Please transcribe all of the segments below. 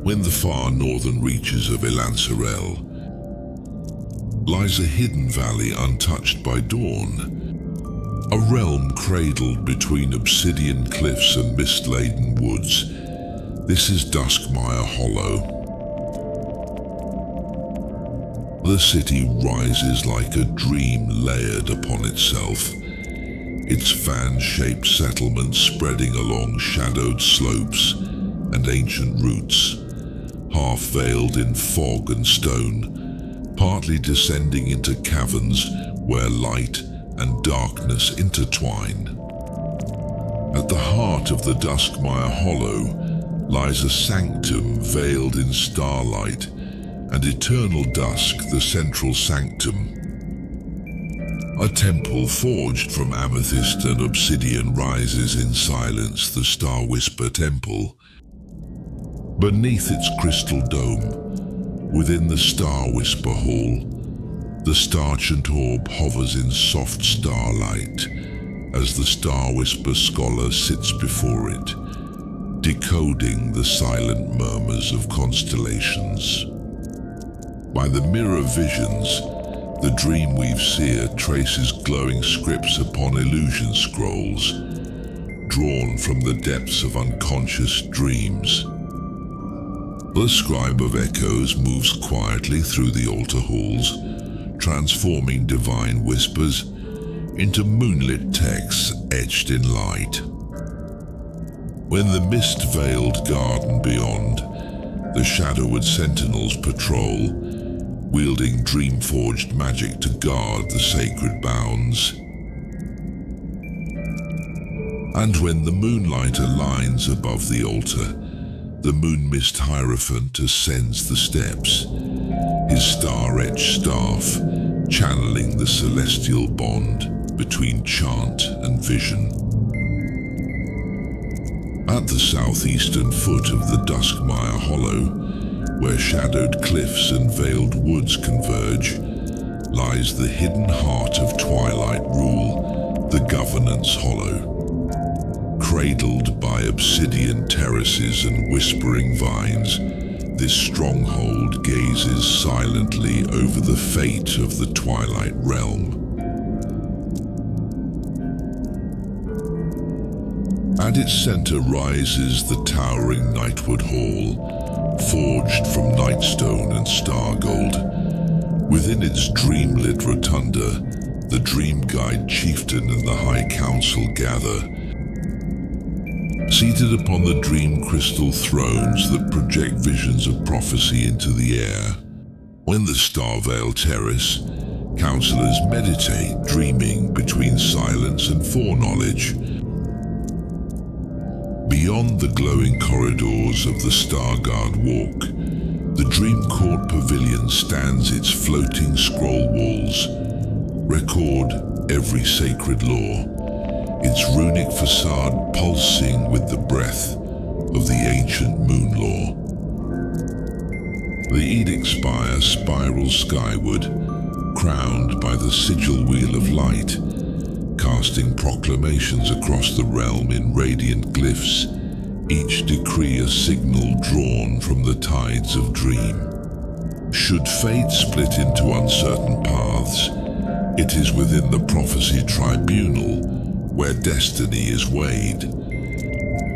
When the far northern reaches of Elarthiel lies a hidden valley untouched by dawn, a realm cradled between obsidian cliffs and mist-laden woods. This is Duskmire Hollow. The city rises like a dream layered upon itself, its fan-shaped settlements spreading along shadowed slopes and ancient routes, half veiled in fog and stone, partly descending into caverns where light and darkness intertwine. At the heart of the Duskmire Hollow lies a sanctum veiled in starlight and eternal dusk, the central sanctum. A temple forged from amethyst and obsidian rises in silence, the Star Whisper Temple. Beneath its crystal dome, within the Star Whisper Hall, the starchant orb hovers in soft starlight as the Star Whisper scholar sits before it, decoding the silent murmurs of constellations. By the mirror visions, the Dreamweave seer traces glowing scripts upon illusion scrolls, drawn from the depths of unconscious dreams. The Scribe of Echoes moves quietly through the altar halls, transforming divine whispers into moonlit texts etched in light. When the mist-veiled garden beyond, the shadowed sentinels patrol, wielding dream-forged magic to guard the sacred bounds. And when the moonlight aligns above the altar, the moon-mist hierophant ascends the steps, his star-etched staff channeling the celestial bond between chant and vision. At the southeastern foot of the Duskmire Hollow, where shadowed cliffs and veiled woods converge, lies the hidden heart of Twilight rule, the Governance Hollow. Cradled by obsidian terraces and whispering vines, this stronghold gazes silently over the fate of the Twilight realm. At its center rises the towering Nightwood Hall, forged from nightstone and stargold. Within its dream-lit rotunda, the Dream Guide chieftain and the High Council gather, seated upon the dream crystal thrones that project visions of prophecy into the air. When the Starveil terrace, counselors meditate, dreaming between silence and foreknowledge. Beyond the glowing corridors of the Starguard Walk, the Dream Court Pavilion stands its floating scroll walls, record every sacred law, its runic facade pulsing with the breath of the ancient moon law. The Edict Spire spirals skyward, crowned by the sigil wheel of light, casting proclamations across the realm in radiant glyphs, each decree a signal drawn from the tides of dream. Should fate split into uncertain paths, it is within the prophecy tribunal where destiny is weighed.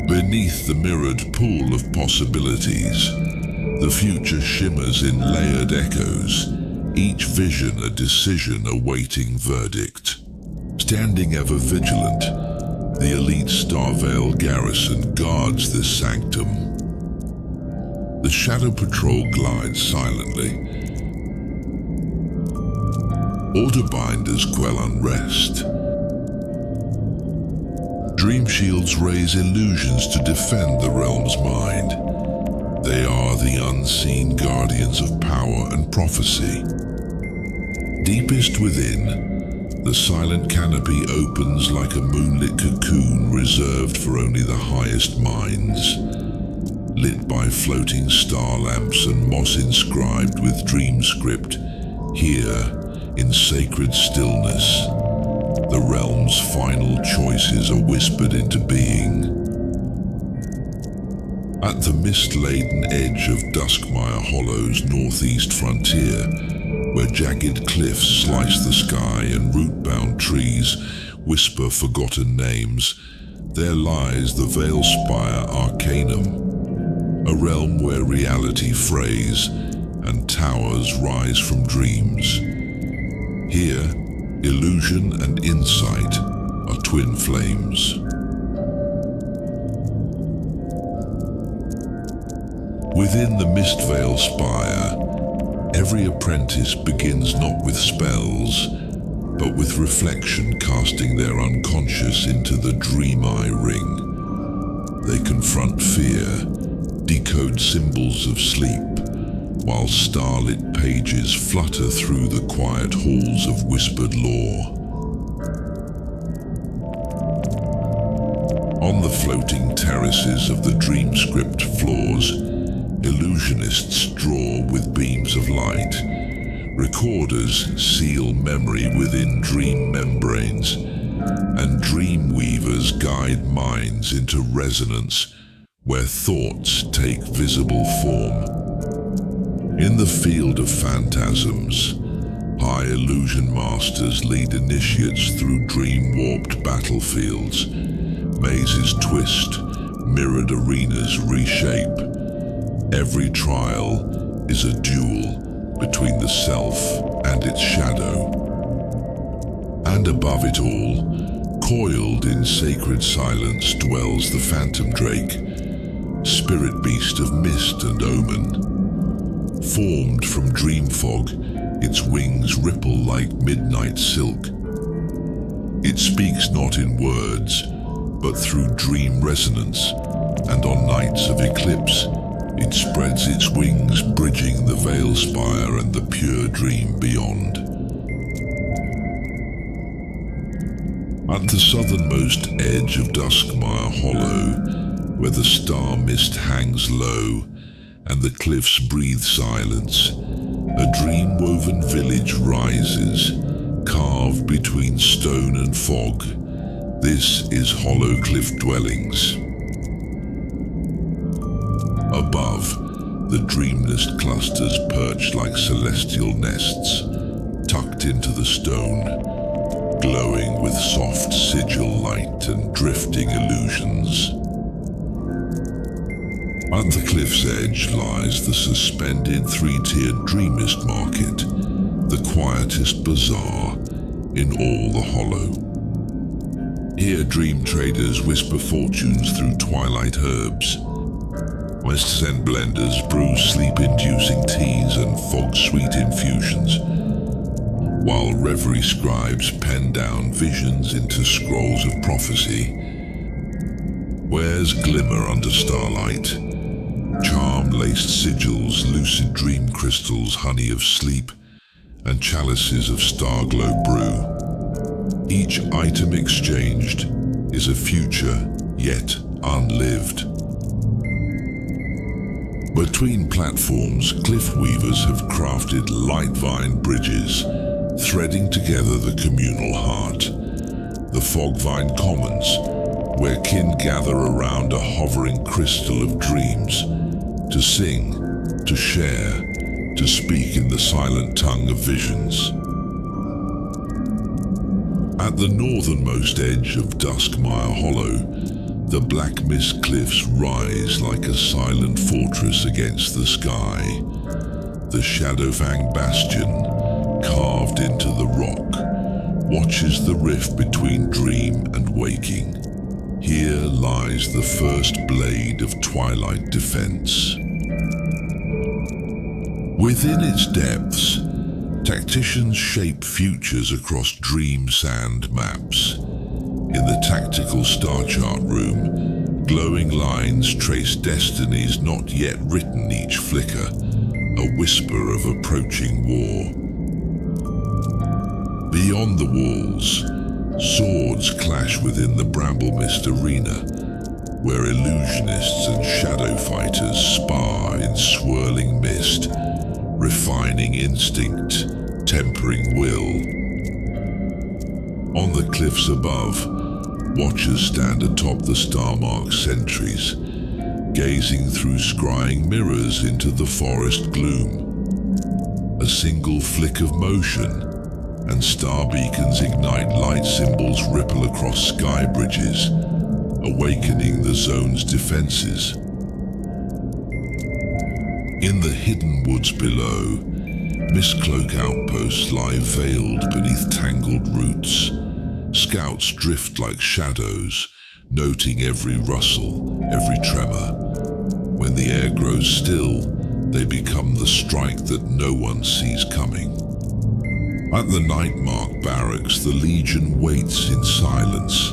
Beneath the mirrored pool of possibilities, the future shimmers in layered echoes, each vision a decision awaiting verdict. Standing ever vigilant, the elite Starveil garrison guards this sanctum. The Shadow Patrol glides silently. Orderbinders quell unrest. Dream shields raise illusions to defend the realm's mind. They are the unseen guardians of power and prophecy. Deepest within, the silent canopy opens like a moonlit cocoon reserved for only the highest minds. Lit by floating star lamps and moss inscribed with dream script, here, in sacred stillness, the realm's final choices are whispered into being. At the mist-laden edge of Duskmire Hollow's northeast frontier, where jagged cliffs slice the sky and root-bound trees whisper forgotten names, there lies the Veilspire Arcanum, a realm where reality frays and towers rise from dreams. Here, illusion and insight are twin flames. Within the Mistveil Spire, every apprentice begins not with spells, but with reflection casting their unconscious into the dream-eye ring. They confront fear, decode symbols of sleep, while starlit pages flutter through the quiet halls of whispered lore. On the floating terraces of the dreamscape floors, illusionists draw with beams of light. Recorders seal memory within dream membranes, and dream weavers guide minds into resonance where thoughts take visible form. In the field of phantasms, high illusion masters lead initiates through dream-warped battlefields. Mazes twist, mirrored arenas reshape. Every trial is a duel between the self and its shadow. And above it all, coiled in sacred silence, dwells the phantom drake, spirit beast of mist and omen. Formed from dream fog, its wings ripple like midnight silk. It speaks not in words, but through dream resonance, and on nights of eclipse, it spreads its wings, bridging the Veilspire and the pure dream beyond. At the southernmost edge of Duskmire Hollow, where the star mist hangs low and the cliffs breathe silence, a dream-woven village rises, carved between stone and fog. This is Hollow Cliff Dwellings. Above, the Dreamnest clusters perch like celestial nests, tucked into the stone, glowing with soft sigil light and drifting illusions. At the cliff's edge lies the suspended three-tiered Dreamist market, the quietest bazaar in all the Hollow. Here dream traders whisper fortunes through twilight herbs. West scent blenders brew sleep-inducing teas and fog-sweet infusions, while reverie scribes pen down visions into scrolls of prophecy. Where's glimmer under starlight? Charm-laced sigils, lucid dream crystals, honey of sleep, and chalices of starglow brew. Each item exchanged is a future yet unlived. Between platforms, cliff weavers have crafted light vine bridges, threading together the communal heart. The fog vine commons, where kin gather around a hovering crystal of dreams, to sing, to share, to speak in the silent tongue of visions. At the northernmost edge of Duskmire Hollow, the black mist cliffs rise like a silent fortress against the sky. The Shadowfang bastion, carved into the rock, watches the rift between dream and waking. Here lies the first blade of Twilight defense. Within its depths, tacticians shape futures across dream sand maps. In the tactical star chart room, glowing lines trace destinies not yet written, each flicker, a whisper of approaching war. Beyond the walls, swords clash within the bramble mist arena, where illusionists and shadow fighters spar in swirling mist, refining instinct, tempering will. On the cliffs above, watchers stand atop the star-marked sentries, gazing through scrying mirrors into the forest gloom. A single flick of motion, and star beacons ignite, light symbols ripple across sky bridges, awakening the zone's defenses. In the hidden woods below, Mistcloak outposts lie veiled beneath tangled roots. Scouts drift like shadows, noting every rustle, every tremor. When the air grows still, they become the strike that no one sees coming. At the Nightmark barracks, the Legion waits in silence.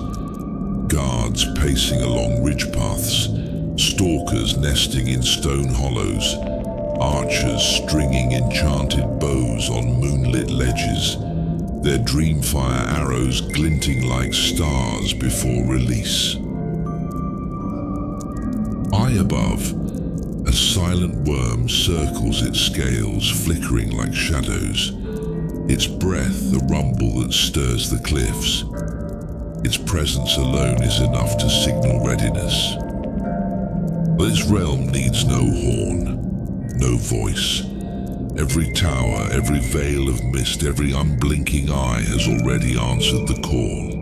Guards pacing along ridge paths, stalkers nesting in stone hollows, archers stringing enchanted bows on moonlit ledges, their dreamfire arrows glinting like stars before release. High above, a silent worm circles its scales, flickering like shadows, its breath a rumble that stirs the cliffs. Its presence alone is enough to signal readiness. This realm needs no horn, no voice. Every tower, every veil of mist, every unblinking eye has already answered the call.